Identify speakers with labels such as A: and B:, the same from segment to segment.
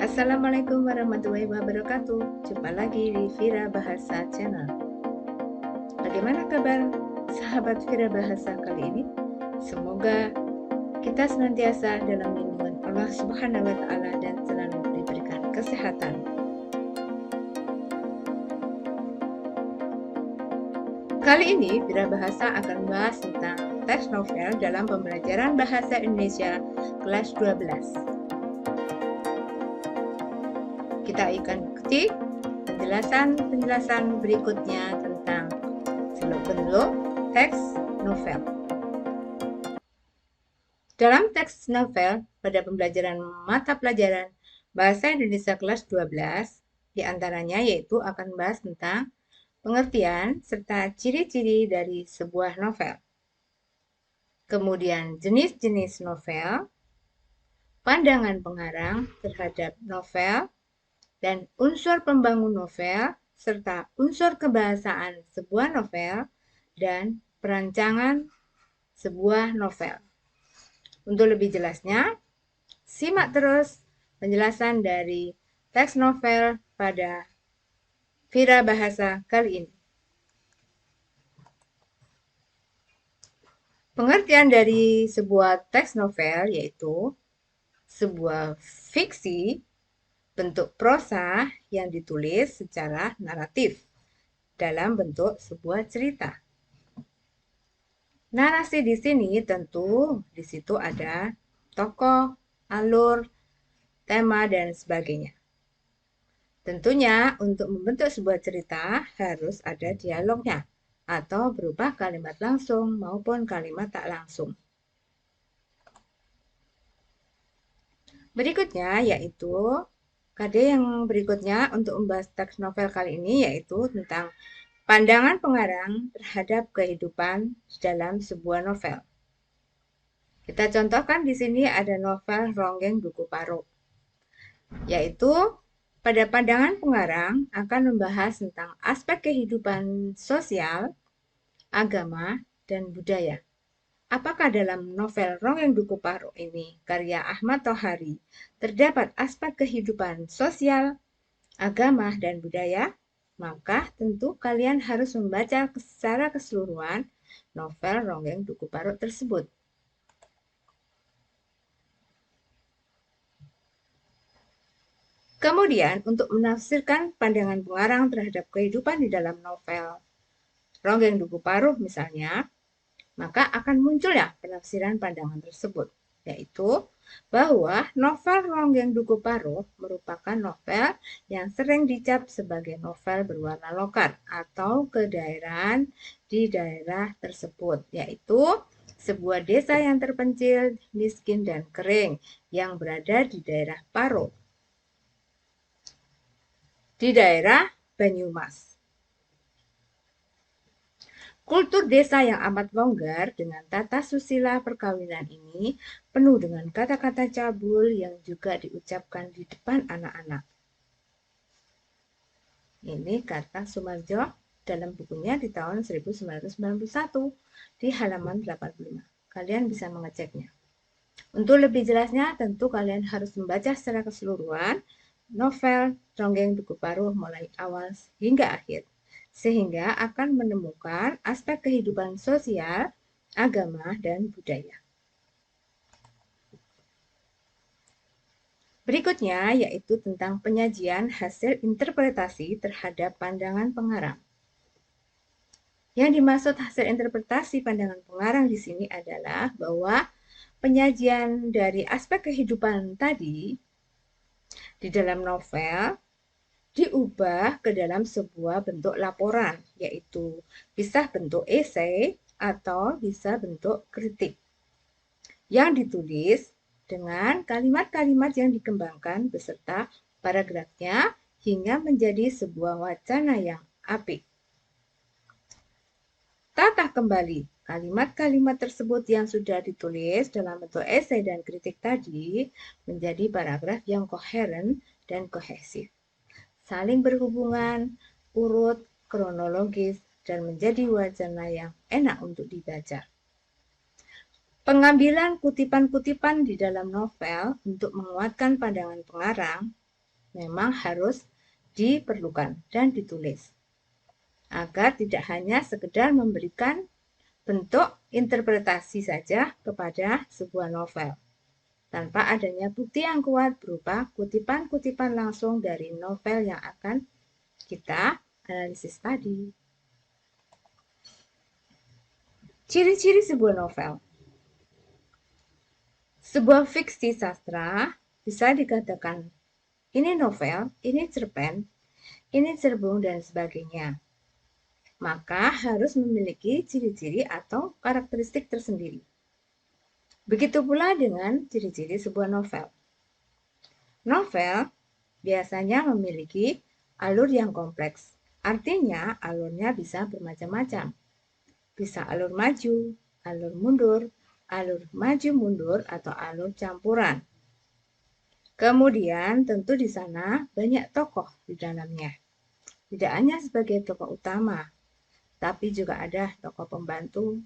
A: Assalamualaikum warahmatullahi wabarakatuh. Jumpa lagi di Vira Bahasa Channel. Bagaimana kabar sahabat Vira Bahasa kali ini? Semoga kita senantiasa dalam lindungan Allah Subhanahu wa taala dan selalu diberikan kesehatan. Kali ini Vira Bahasa akan membahas tentang teks novel dalam pembelajaran bahasa Indonesia kelas 12. Kita akan ikuti penjelasan berikutnya tentang seluk-beluk teks novel. Dalam teks novel pada pembelajaran mata pelajaran Bahasa Indonesia kelas 12, diantaranya yaitu akan membahas tentang pengertian serta ciri-ciri dari sebuah novel. Kemudian jenis-jenis novel, pandangan pengarang terhadap novel, dan unsur pembangun novel, serta unsur kebahasaan sebuah novel, dan perancangan sebuah novel. Untuk lebih jelasnya, simak terus penjelasan dari teks novel pada Vira Bahasa kali ini. Pengertian dari sebuah teks novel yaitu sebuah fiksi bentuk prosa yang ditulis secara naratif dalam bentuk sebuah cerita. Narasi di sini tentu di situ ada tokoh, alur, tema, dan sebagainya. Tentunya untuk membentuk sebuah cerita harus ada dialognya atau berupa kalimat langsung maupun kalimat tak langsung. Berikutnya yaitu KD yang berikutnya untuk membahas teks novel kali ini yaitu tentang pandangan pengarang terhadap kehidupan dalam sebuah novel. Kita contohkan di sini ada novel Ronggeng Duku Paro, yaitu pada pandangan pengarang akan membahas tentang aspek kehidupan sosial, agama, dan budaya. Apakah dalam novel Ronggeng Duku Paro ini, karya Ahmad Tohari, terdapat aspek kehidupan sosial, agama, dan budaya? Maka tentu kalian harus membaca secara keseluruhan novel Ronggeng Duku Paro tersebut. Kemudian, untuk menafsirkan pandangan pengarang terhadap kehidupan di dalam novel Ronggeng Duku Paro misalnya, maka akan munculnya penafsiran pandangan tersebut, yaitu bahwa novel Ronggeng Duku Paro merupakan novel yang sering dicap sebagai novel berwarna lokal atau kedaerahan di daerah tersebut, yaitu sebuah desa yang terpencil, miskin, dan kering yang berada di daerah Paro, di daerah Banyumas. Kultur desa yang amat longgar dengan tata susila perkawinan ini penuh dengan kata-kata cabul yang juga diucapkan di depan anak-anak. Ini kata Sumarjo dalam bukunya di tahun 1991 di halaman 85. Kalian bisa mengeceknya. Untuk lebih jelasnya, tentu kalian harus membaca secara keseluruhan novel Ronggeng Duku Paro mulai awal hingga akhir, sehingga akan menemukan aspek kehidupan sosial, agama, dan budaya. Berikutnya yaitu tentang penyajian hasil interpretasi terhadap pandangan pengarang. Yang dimaksud hasil interpretasi pandangan pengarang di sini adalah bahwa penyajian dari aspek kehidupan tadi di dalam novel diubah ke dalam sebuah bentuk laporan, yaitu bisa bentuk esai atau bisa bentuk kritik, yang ditulis dengan kalimat-kalimat yang dikembangkan beserta paragrafnya hingga menjadi sebuah wacana yang apik. Tata kembali kalimat-kalimat tersebut yang sudah ditulis dalam bentuk esai dan kritik tadi menjadi paragraf yang koheren dan kohesif, saling berhubungan, urut, kronologis, dan menjadi wacana yang enak untuk dibaca. Pengambilan kutipan-kutipan di dalam novel untuk menguatkan pandangan pengarang memang harus diperlukan dan ditulis agar tidak hanya sekedar memberikan bentuk interpretasi saja kepada sebuah novel tanpa adanya bukti yang kuat berupa kutipan-kutipan langsung dari novel yang akan kita analisis tadi. Ciri-ciri sebuah novel. Sebuah fiksi sastra bisa dikatakan ini novel, ini cerpen, ini cerbung, dan sebagainya. Maka harus memiliki ciri-ciri atau karakteristik tersendiri. Begitu pula dengan ciri-ciri sebuah novel. Novel biasanya memiliki alur yang kompleks. Artinya alurnya bisa bermacam-macam. Bisa alur maju, alur mundur, alur maju mundur, atau alur campuran. Kemudian tentu di sana banyak tokoh di dalamnya. Tidak hanya sebagai tokoh utama, tapi juga ada tokoh pembantu,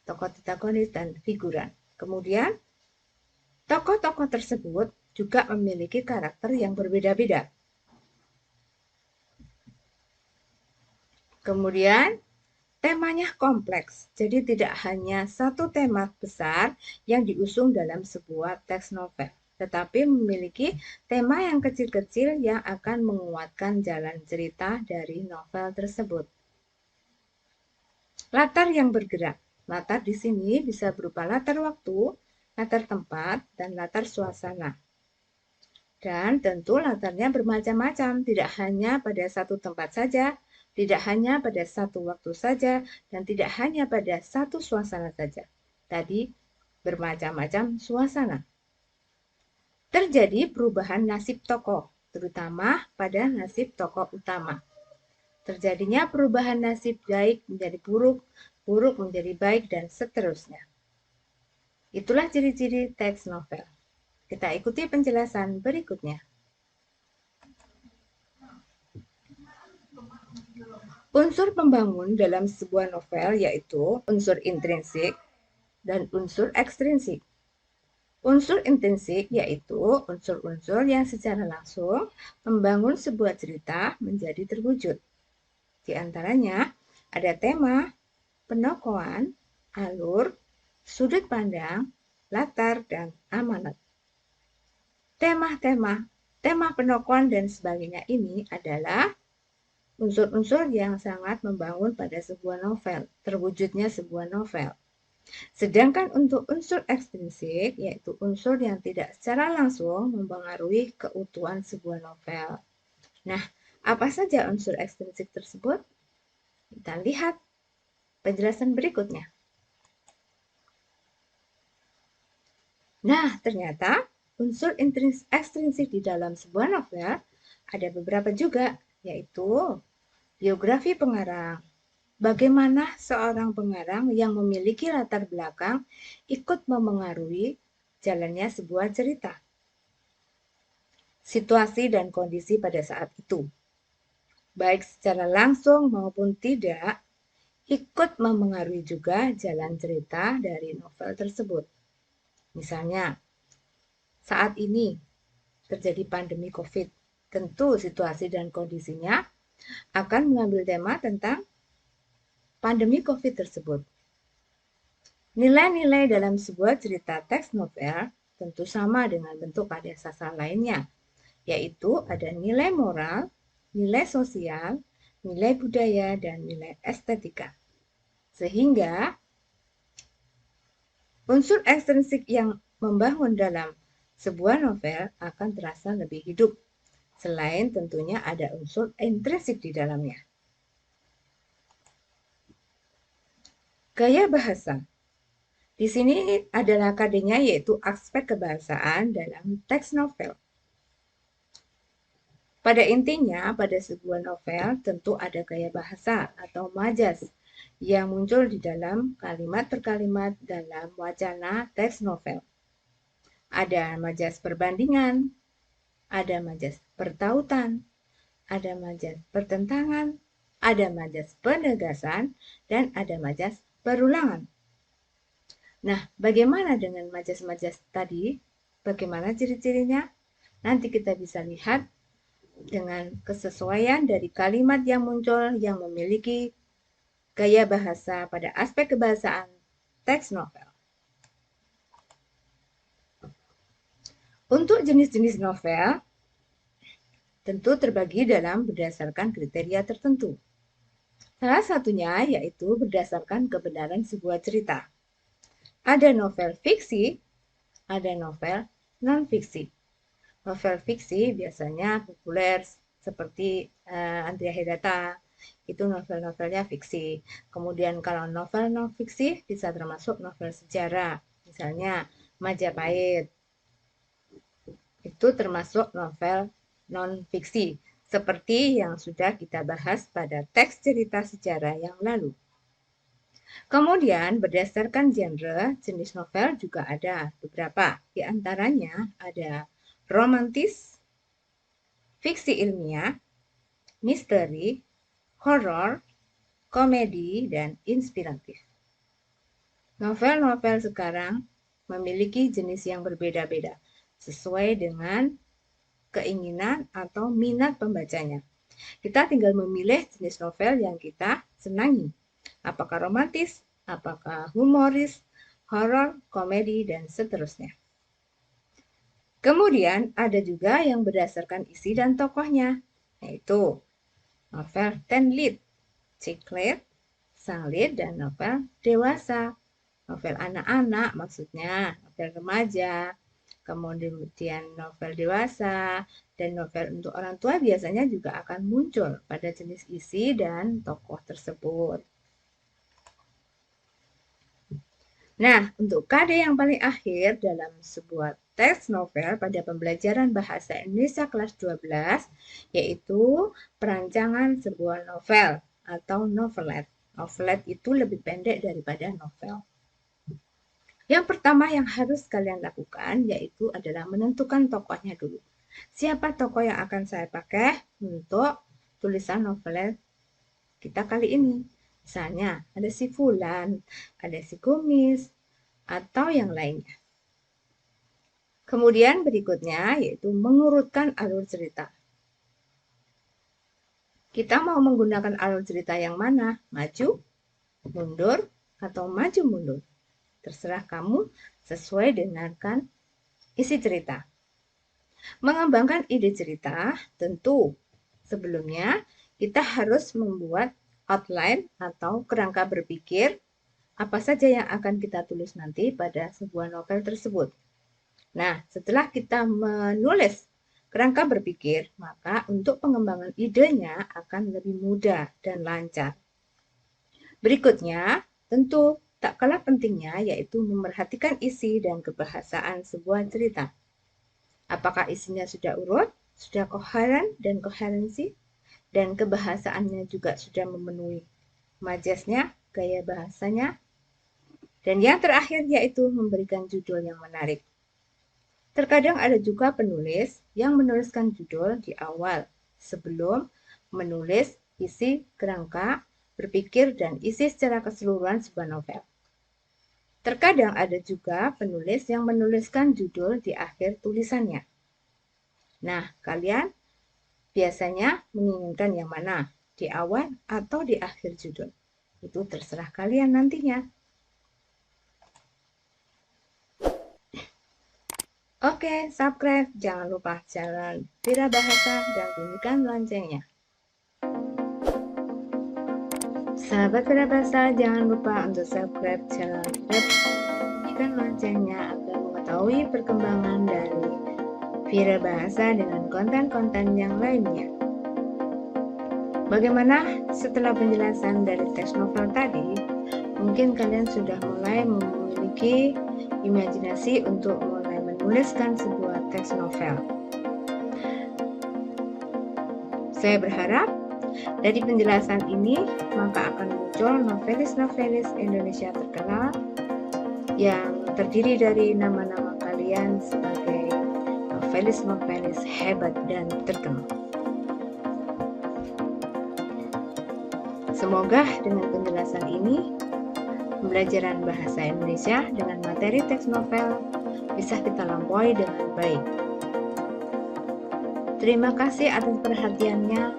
A: tokoh protagonis, dan figuran. Kemudian tokoh-tokoh tersebut juga memiliki karakter yang berbeda-beda. Kemudian temanya kompleks, jadi tidak hanya satu tema besar yang diusung dalam sebuah teks novel, tetapi memiliki tema yang kecil-kecil yang akan menguatkan jalan cerita dari novel tersebut. Latar yang bergerak. Latar di sini bisa berupa latar waktu, latar tempat, dan latar suasana. Dan tentu latarnya bermacam-macam, tidak hanya pada satu tempat saja, tidak hanya pada satu waktu saja, dan tidak hanya pada satu suasana saja. Tadi bermacam-macam suasana. Terjadi perubahan nasib tokoh, terutama pada nasib tokoh utama. Terjadinya perubahan nasib baik menjadi buruk, buruk menjadi baik, dan seterusnya. Itulah ciri-ciri teks novel. Kita ikuti penjelasan berikutnya. Unsur pembangun dalam sebuah novel yaitu unsur intrinsik dan unsur ekstrinsik. Unsur intrinsik yaitu unsur-unsur yang secara langsung membangun sebuah cerita menjadi terwujud. Di antaranya ada tema, penokohan, alur, sudut pandang, latar, dan amanat. Tema penokohan dan sebagainya ini adalah unsur-unsur yang sangat membangun pada sebuah novel, terwujudnya sebuah novel. Sedangkan untuk unsur ekstrinsik, yaitu unsur yang tidak secara langsung mempengaruhi keutuhan sebuah novel. Nah, apa saja unsur ekstrinsik tersebut? Kita lihat penjelasan berikutnya. Nah, ternyata unsur ekstrinsik di dalam sebuah novel ada beberapa juga, yaitu biografi pengarang. Bagaimana seorang pengarang yang memiliki latar belakang ikut memengaruhi jalannya sebuah cerita. Situasi dan kondisi pada saat itu, baik secara langsung maupun tidak, ikut memengaruhi juga jalan cerita dari novel tersebut. Misalnya, saat ini terjadi pandemi COVID, tentu situasi dan kondisinya akan mengambil tema tentang pandemi COVID tersebut. Nilai-nilai dalam sebuah cerita teks novel tentu sama dengan bentuk karya sastra lainnya, yaitu ada nilai moral, nilai sosial, nilai budaya, dan nilai estetika. Sehingga unsur ekstrinsik yang membangun dalam sebuah novel akan terasa lebih hidup, selain tentunya ada unsur intrinsik di dalamnya. Gaya bahasa. Di sini adalah KD-nya yaitu aspek kebahasaan dalam teks novel. Pada intinya, pada sebuah novel tentu ada gaya bahasa atau majas yang muncul di dalam kalimat per kalimat dalam wacana teks novel. Ada majas perbandingan, ada majas pertautan, ada majas pertentangan, ada majas penegasan, dan ada majas perulangan. Nah, bagaimana dengan majas-majas tadi? Bagaimana ciri-cirinya? Nanti kita bisa lihat dengan kesesuaian dari kalimat yang muncul yang memiliki gaya bahasa pada aspek kebahasaan teks novel. Untuk jenis-jenis novel, tentu terbagi dalam berdasarkan kriteria tertentu. Salah satunya yaitu berdasarkan kebenaran sebuah cerita. Ada novel fiksi, ada novel non-fiksi. Novel fiksi biasanya populer seperti Andrea Hirata, itu novel-novelnya fiksi. Kemudian kalau novel non-fiksi bisa termasuk novel sejarah, misalnya Majapahit. Itu termasuk novel non-fiksi, seperti yang sudah kita bahas pada teks cerita sejarah yang lalu. Kemudian berdasarkan genre, jenis novel juga ada beberapa. Di antaranya ada romantis, fiksi ilmiah, misteri, horor, komedi, dan inspiratif. Novel-novel sekarang memiliki jenis yang berbeda-beda sesuai dengan keinginan atau minat pembacanya. Kita tinggal memilih jenis novel yang kita senangi. Apakah romantis, apakah humoris, horor, komedi, dan seterusnya. Kemudian ada juga yang berdasarkan isi dan tokohnya, yaitu novel teen lead, chick lit, sang lead, dan novel dewasa. Novel anak-anak maksudnya, novel remaja, kemudian novel dewasa, dan novel untuk orang tua biasanya juga akan muncul pada jenis isi dan tokoh tersebut. Nah, untuk KD yang paling akhir dalam sebuah teks novel pada pembelajaran bahasa Indonesia kelas 12, yaitu perancangan sebuah novel atau novelet. Novelet itu lebih pendek daripada novel. Yang pertama yang harus kalian lakukan yaitu adalah menentukan tokohnya dulu. Siapa tokoh yang akan saya pakai untuk tulisan novelet kita kali ini? Misalnya ada si Fulan, ada si Kumis, atau yang lainnya. Kemudian berikutnya yaitu mengurutkan alur cerita. Kita mau menggunakan alur cerita yang mana? Maju, mundur, atau maju mundur? Terserah kamu sesuai dengan isi cerita. Mengembangkan ide cerita, tentu sebelumnya kita harus membuat outline atau kerangka berpikir apa saja yang akan kita tulis nanti pada sebuah novel tersebut. Nah, setelah kita menulis kerangka berpikir, maka untuk pengembangan idenya akan lebih mudah dan lancar. Berikutnya, tentu tak kalah pentingnya yaitu memerhatikan isi dan kebahasaan sebuah cerita. Apakah isinya sudah urut, sudah koheren dan koherensi, dan kebahasaannya juga sudah memenuhi majasnya, gaya bahasanya. Dan yang terakhir yaitu memberikan judul yang menarik. Terkadang ada juga penulis yang menuliskan judul di awal sebelum menulis isi kerangka, berpikir, dan isi secara keseluruhan sebuah novel. Terkadang ada juga penulis yang menuliskan judul di akhir tulisannya. Nah, kalian biasanya menginginkan yang mana? Di awal atau di akhir judul? Itu terserah kalian nantinya. Oke, subscribe. Jangan lupa channel Vira Bahasa dan bunyikan loncengnya. Sahabat Vira Bahasa, jangan lupa untuk subscribe channel Vira bunyikan loncengnya agar mengetahui perkembangan dari Vira Bahasa dengan konten-konten yang lainnya. Bagaimana setelah penjelasan dari teks novel tadi? Mungkin kalian sudah mulai memiliki imajinasi untuk mulai menuliskan sebuah teks novel. Saya berharap dari penjelasan ini maka akan muncul novelis-novelis Indonesia terkenal yang terdiri dari nama-nama kalian sebagai novelis-novelis hebat dan terkenal. Semoga dengan penjelasan ini, pembelajaran bahasa Indonesia dengan materi teks novel bisa kita lampaui dengan baik. Terima kasih atas perhatiannya,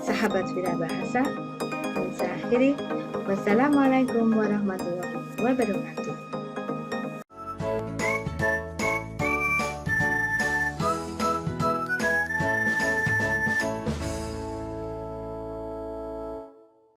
A: sahabat Vira Bahasa. Dan saya akhiri, wassalamualaikum warahmatullahi wabarakatuh.